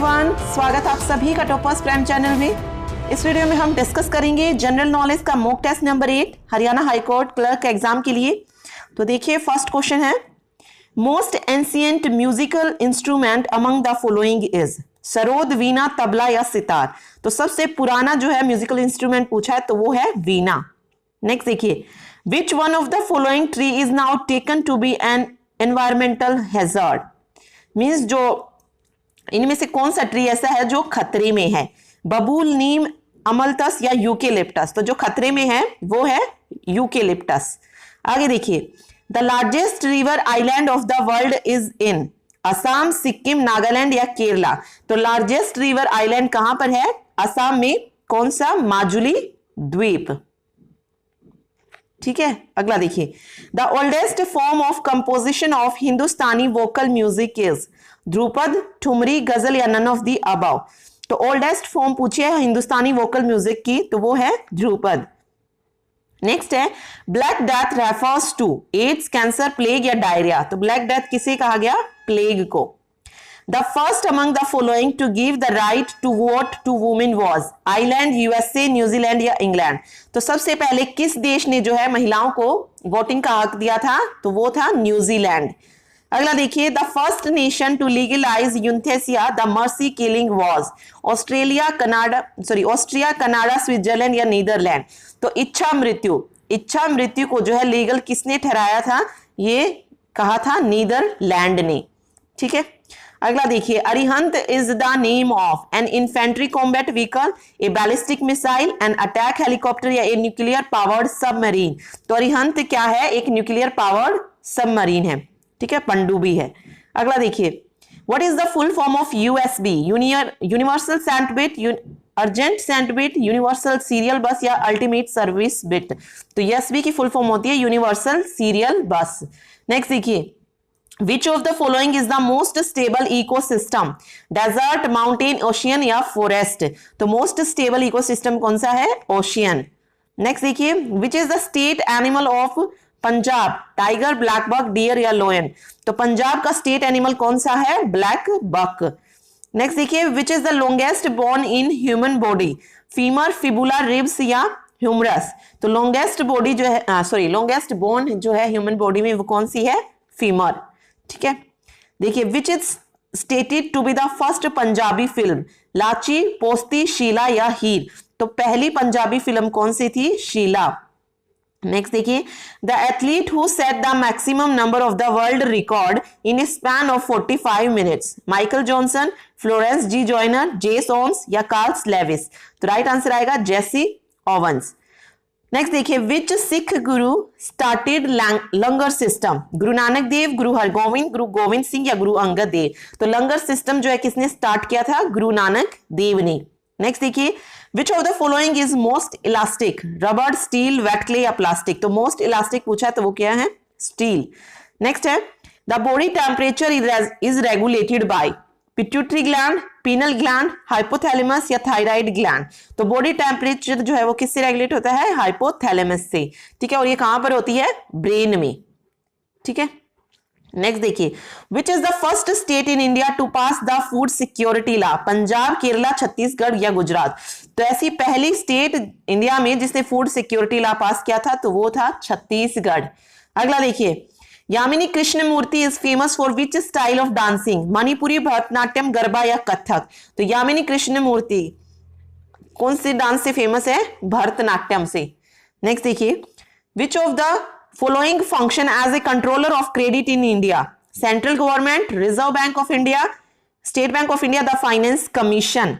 Everyone, स्वागत आप सभी का टॉपर्स प्राइम चैनल में। इस वीडियो में हम डिस्कस करेंगे जनरल नॉलेज का mock test number 8 Haryana high court clerk exam के लिए। तो देखिए फर्स्ट क्वेश्चन है, most ancient musical instrument among the following is sarod, veena, tabla या सितार। तो सबसे पुराना जो है म्यूजिकल इंस्ट्रूमेंट पूछा है तो वो है वीणा। नेक्स्ट देखिए, which one of the following tree is now taken to be an environmental hazard. Means जो इनमें से कौन सा ट्री ऐसा है जो खतरे में है, बबूल, नीम, अमलतस या यूकेलिप्टस। तो जो खतरे में है वो है यूकेलिप्टस। आगे देखिए, the largest river island of the world is in Assam, Sikkim, Nagaland या केरला। तो लार्जेस्ट रिवर आइलैंड कहां पर है? असम में। कौन सा? माजुली द्वीप। ठीक है, अगला देखिए, the oldest form of composition of Hindustani vocal music is dhrupad, thumri, ghazal या नन ऑफ द अबव। तो ओल्डेस्ट फॉर्म पूछिए हिंदुस्तानी वोकल म्यूजिक की तो वो है ध्रुपद। नेक्स्ट है, black death refers to AIDS, cancer, plague या डायरिया। तो ब्लैक डेथ किसे कहा गया? प्लेग को। The first among the following to give the right to vote to women was Iceland, USA, New Zealand या इंग्लैंड। तो सबसे पहले किस देश ने जो है महिलाओं को वोटिंग का हक दिया था? तो वो था न्यूजीलैंड। अगला देखिए, the first nation to legalise euthanasia the mercy killing was Austria, Canada, Switzerland या नीदरलैंड। तो इच्छा मृत्यु को जो है लीगल किसने ठहराया था? ये कहा था नीदरलैंड ने। ठीक है, अगला देखिए, Arihant is the name of an infantry combat vehicle, a ballistic missile, an attack helicopter या ए न्यूक्लियर पावर्ड सबमरीन। तो अरिहंत क्या है? एक न्यूक्लियर पावर्ड सबमरीन है। ठीक है, पनडुब्बी है। अगला देखिए, what is the full form of USB? Universal sent bit, urgent sent bit, universal serial bus या अल्टीमेट सर्विस बिट। तो यूएसबी की फुल फॉर्म होती है यूनिवर्सल सीरियल बस। नेक्स्ट देखिए, Which of the following is the most stable ecosystem? Desert, mountain, ocean या forest। तो most stable ecosystem कौन सा है? Ocean। Next देखिए, which is the state animal of Punjab? Tiger, black buck, deer या lion. तो पंजाब का स्टेट एनिमल कौन सा है? Black buck. नेक्स्ट देखिए, which is the longest bone in human body? Femur, fibula, ribs या ह्यूमरस। तो लॉन्गेस्ट बॉडी जो है लॉन्गेस्ट बोन जो है ह्यूमन बॉडी में वो कौन सी है? फीमर। ठीक है, देखिए, which is stated to be the first Punjabi film? Lachi, Posti, Sheila या हीर। तो पहली पंजाबी फिल्म कौन सी थी? शीला। नेक्स्ट देखिए, the athlete who set the maximum number of the world record in a span of 45 minutes? Michael Johnson, Florence G Joyner, Jesse Owens या Carls Lewis. तो right answer आएगा जेसी ओवंस। नेक्स्ट देखिए, विच सिख गुरु started लंगर system? Guru Nanak Dev, गुरु हरगोविंद, गुरु गोविंद सिंह या गुरु अंगद देव। तो लंगर system जो है किसने start किया था? गुरु नानक देव ने। नेक्स्ट देखिए, which of the following is most elastic? Rubber, steel, wait clay या प्लास्टिक। तो मोस्ट इलास्टिक पूछा है तो वो क्या है? स्टील। नेक्स्ट है, the body temperature is regulated by pituitary gland, penal gland, hypothalamus या थायराइड ग्लैंड। तो बॉडी टेम्परेचर जो है वो किससे रेगुलेट होता है? हाइपोथैलेमस से। ठीक है, और ये कहां पर होती है? ब्रेन में। ठीक है, नेक्स्ट देखिए, which is the first state in India to pass the food security law? Punjab, Kerala, Chhattisgarh या गुजरात। तो ऐसी पहली स्टेट इंडिया में जिसने फूड सिक्योरिटी लॉ पास किया था तो वो था छत्तीसगढ़। अगला देखिए, Yamini Krishnamurthy is famous for which style of dancing? Manipuri, Bharatanatyam, garba या कथक। तो यामिनी कृष्णमूर्ति कौन से डांस से फेमस है? भरतनाट्यम से। नेक्स्ट देखिए, which of the following function as a controller of credit in India? Central government, reserve bank of India, state bank of India, the finance commission.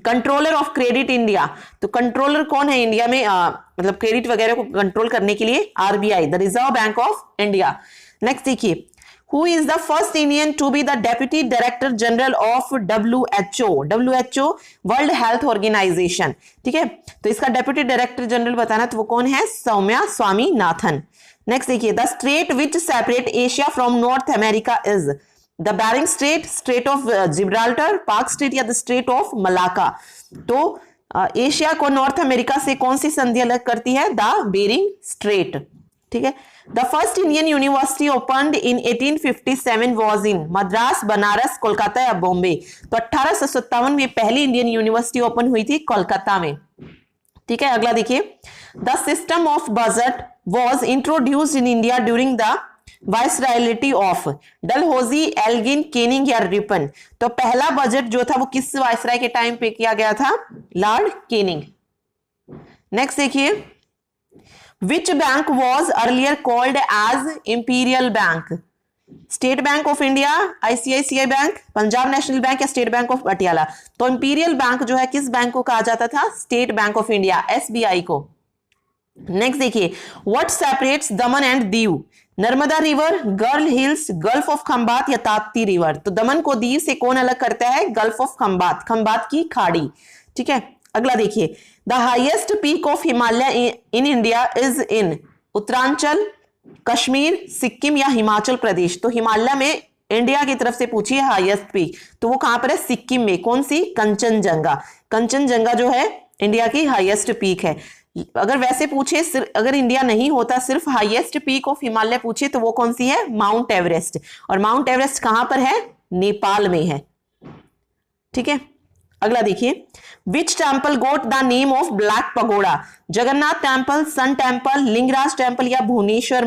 Controller of credit India, तो controller कौन है India में? मतलब credit वगैरह को control करने के लिए RBI, the reserve bank of India. Next देखिए, who is the first Indian to be the deputy director general of WHO world health organisation. ठीक है, तो इसका डेप्यूटी डायरेक्टर जनरल बताना तो वो कौन है? सौम्या स्वामीनाथन। नेक्स्ट देखिए, the strait which separate Asia from North America is the Bering strait, strait of Gibraltar, Palk strait या द स्ट्रेट ऑफ मलाका। तो एशिया को नॉर्थ अमेरिका से कौन सी संधि अलग करती है? The Bering strait. ठीक है। The first Indian university opened in 1857 was in Madras, Banaras, Kolkata या बॉम्बे। तो 1857 में पहली इंडियन यूनिवर्सिटी ओपन हुई थी कोलकाता में। ठीक है, अगला देखिए, the system of budget was introduced in India during the viceroyalty of Dalhousie, Elgin, Canning या रिपन। तो पहला बजट जो था वो किस वाइसराय के टाइम पे किया गया था? Lord Canning. नेक्स्ट देखिए, which bank was earlier called as Imperial bank? State bank of India, ICICI bank, Punjab National Bank या स्टेट बैंक ऑफ पटियाला? तो इंपीरियल बैंक जो है किस बैंक को कहा जाता था? State bank of India, SBI को। नेक्स्ट देखिए, what separates Daman and Diu? Narmada river, girl hills, gulf of Khambhat या ताप्ती रिवर? तो दमन को दीव से कौन अलग करता है? गल्फ ऑफ खंबात, खंबात की खाड़ी। ठीक है, अगला देखिए, the highest peak of Himalaya in India is in Uttaranchal, Kashmir, Sikkim या हिमाचल प्रदेश? तो हिमालय में इंडिया की तरफ से पूछिए हाईएस्ट पीक, तो वो कहां पर है? सिक्किम में। कौन सी? कंचनजंगा। कंचनजंगा जो है इंडिया की हाईएस्ट पीक है। अगर वैसे पूछे, अगर इंडिया नहीं होता, सिर्फ हाईएस्ट पीक ऑफ हिमालय पूछे, तो वो कौन सी है? Mount Everest. और माउंट एवरेस्ट कहां पर है? नेपाल में है। ठीक है, अगला देखिए, which temple got the name of black pagoda? Jagannath temple, sun temple, Lingaraj temple या भुवनेश्वर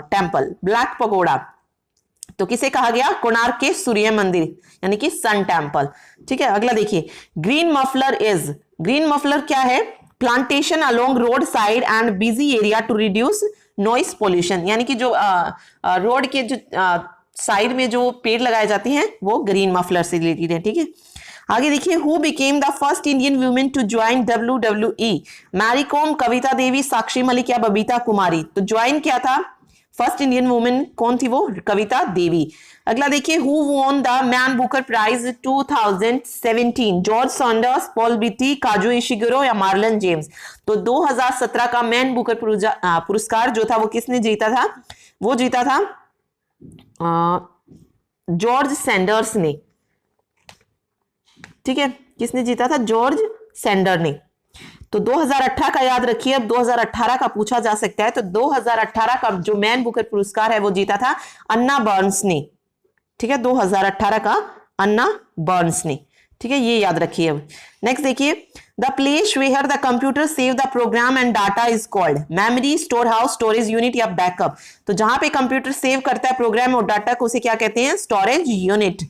टेम्पल? ब्लैक पगोड़ा तो किसे कहा गया? कोणार्क के सूर्य मंदिर यानी कि सन टेम्पल। ठीक है, अगला देखिए, green muffler is, green muffler क्या है? Plantation along road side and busy area to reduce noise pollution, यानी कि जो रोड के जो साइड में जो पेड़ लगाए जाते हैं वो ग्रीन मफलर से रिलेटेड है। ठीक है, आगे देखिए, who became the first Indian women to join WWE? Mary Kom, Kavita Devi, Sakshi Malik या बबीता कुमारी? तो ज्वाइन क्या था? फर्स्ट इंडियन वुमेन कौन थी? वो कविता देवी। अगला देखिए, who won the Man Booker prize 2017? George Saunders, Paul Beatty, Kazuo Ishiguro या मार्लन जेम्स? तो 2017 का मैन बुकर पुरस्कार जो था वो किसने जीता था? वो जीता था जॉर्ज सैंडर्स ने। ठीक है, किसने जीता था? जॉर्ज सैंडर ने। तो 2018 का याद रखिए, अब 2018 का पूछा जा सकता है। तो 2018 का जो मैन बुकर पुरस्कार है वो जीता था अन्ना बर्न्स ने। ठीक है, 2018 का अन्ना बर्न्स ने। ठीक है, ये याद रखिए। अब नेक्स्ट देखिए, the place where the computer save the program and data is called? Memory, store house, storage unit या बैकअप? तो जहां पे कंप्यूटर सेव करता है प्रोग्राम और डाटा को, उसे क्या कहते हैं? Storage unit.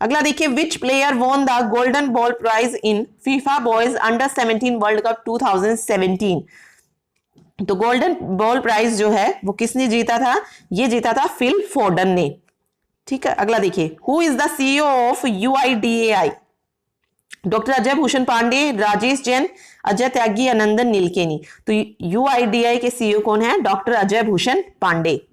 अगला देखिए, which player won the golden ball prize in FIFA boys under 17 world cup 2017? तो गोल्डन बॉल प्राइज जो है वो किसने जीता था? ये जीता था फिल फोर्डन ने। ठीक है, अगला देखिए, who is the CEO of UIDAI? Doctor Ajay Bhushan Pandey, Rajesh Jain, Ajay Tyagi या नंदन नीलकेनी? तो UIDAI के सीईओ कौन है? Doctor Ajay Bhushan Pandey.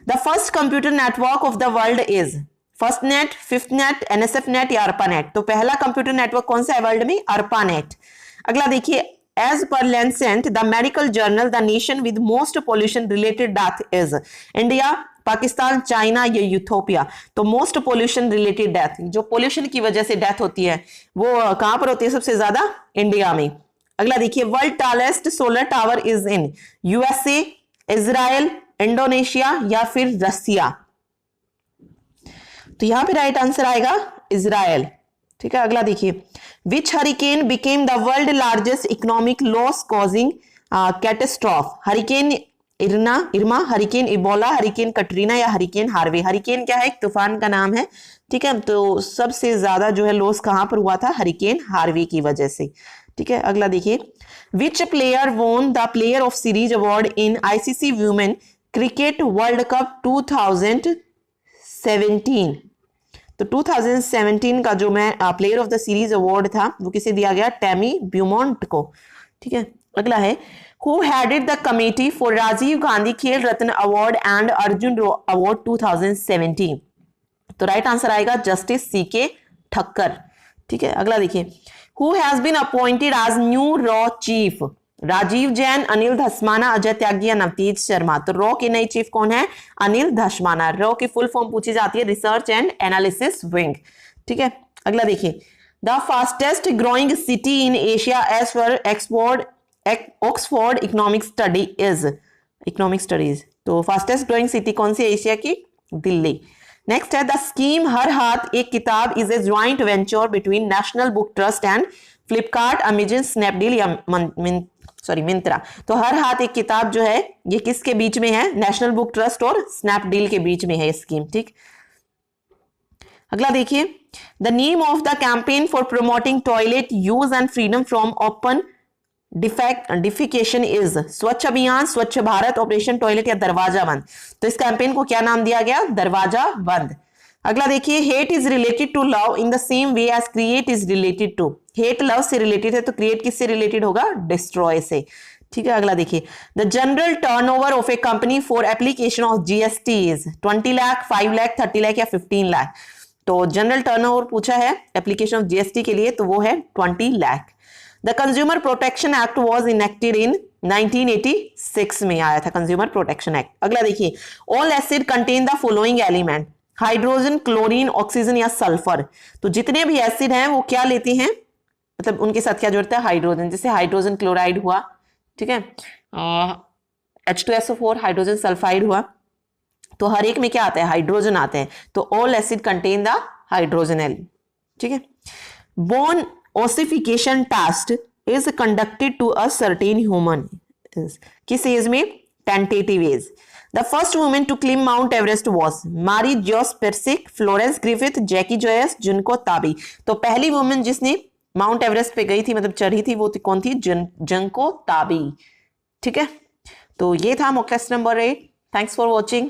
The first computer network of the world is? First net, fifth net, NSF net या ARPANET? तो पहला कंप्यूटर नेटवर्क कौन सा है वर्ल्ड में? ARPANET। अगला देखिए, as per Lancet the medical journal the nation with most pollution related death is? India, Pakistan, China या यूथोपिया? तो मोस्ट पोल्यूशन रिलेटेड डेथ, जो पोल्यूशन की वजह से डेथ होती है वो कहां पर होती है? सबसे ज्यादा इंडिया में। अगला देखिए, world tallest solar tower is in? USA, Israel, Indonesia या फिर रसिया? तो यहां पे राइट आंसर आएगा इजराइल। ठीक है, अगला देखिए, which hurricane became the world largest economic loss causing catastrophe? Hurricane Irma, hurricane Ebola, hurricane Katrina या हरिकेन हार्वे? हरिकेन क्या है? एक तूफान का नाम है। ठीक है, तो सबसे ज्यादा जो है लॉस कहां पर हुआ था? हरिकेन हार्वे की वजह से। ठीक है, अगला देखिए, which player won the player of series award in ICC women cricket world cup 2017? तो 2017 का जो मैं player of the series award था वो किसे दिया गया? टैमी ब्यूमॉन्ट को। ठीक है, अगला है, who headed the committee for Rajiv Gandhi Khel Ratna award and Arjuna award 2017? तो राइट आंसर आएगा जस्टिस CK ठक्कर। ठीक है, अगला देखिए, who has been appointed as new रॉ चीफ? राजीव जैन, अनिल धस्माना, अजय त्यागी या नवतेज शर्मा? तो रॉ के नए चीफ कौन है? अनिल धस्माना। रॉ की फुल फॉर्म पूछी जाती है रिसर्च एंड एनालिसिस विंग। ठीक है, अगला देखिए, the fastest growing city in Asia as per Oxford economic study is? Economic studies. तो फास्टेस्ट ग्रोइंग सिटी कौन सी है एशिया की? दिल्ली। नेक्स्ट है द स्कीम हर हाथ एक किताब is a joint venture between National Book Trust and Flipkart, Amazon, Snapdeal या मिंत्रा। तो हर हाथ एक किताब जो है ये किसके बीच में है? नेशनल बुक ट्रस्ट और स्नैपडील के बीच में है ये स्कीम। ठीक, अगला देखिए, the name of the campaign for promoting toilet use and freedom from open defecation is Swachh Abhiyan, स्वच्छ भारत, ऑपरेशन टॉयलेट या दरवाजा बंद। तो इस कैंपेन को क्या नाम दिया गया? दरवाजा बंद। अगला देखिए, hate is related to love in the same way as create is related to. Hate love से रिलेटेड है तो क्रिएट किससे रिलेटेड होगा? डिस्ट्रॉय से। ठीक है, अगला देखिए, the general turnover of A company for application of GST is 20 lakh, 5 lakh, 30 lakh या 15 लाख। तो जनरल टर्नओवर पूछा है एप्लीकेशन ऑफ जीएसटी के लिए, तो वो है 20 lakh. The consumer protection act was enacted इन 1986 में आया था कंज्यूमर प्रोटेक्शन एक्ट। अगला देखिए, all acid contain the following element, hydrogen, chlorine, oxygen या सल्फर। तो जितने भी एसिड हैं वो क्या लेते हैं, मतलब उनके साथ क्या जुड़ता है? हाइड्रोजन। जैसे हाइड्रोजन क्लोराइड हुआ, ठीक है, H2SO4 हाइड्रोजन सल्फाइड हुआ, तो हर एक में क्या आता है? हाइड्रोजन आते हैं। तो all acid contain the hydrogen एल। ठीक है, bone ossification test is conducted to a certain human, किस एज में? Tentative age. The first women to climb Mount Everest was Marie Jose Perec, Florence Griffith, Jackie Joyce, Junko Tabei. तो पहली women जिसने mount Everest पे गई थी, मतलब चढ़ी थी, वो कौन थी? जुनको ताबी। ठीक है, तो ये था mock test number 8। Thanks for watching.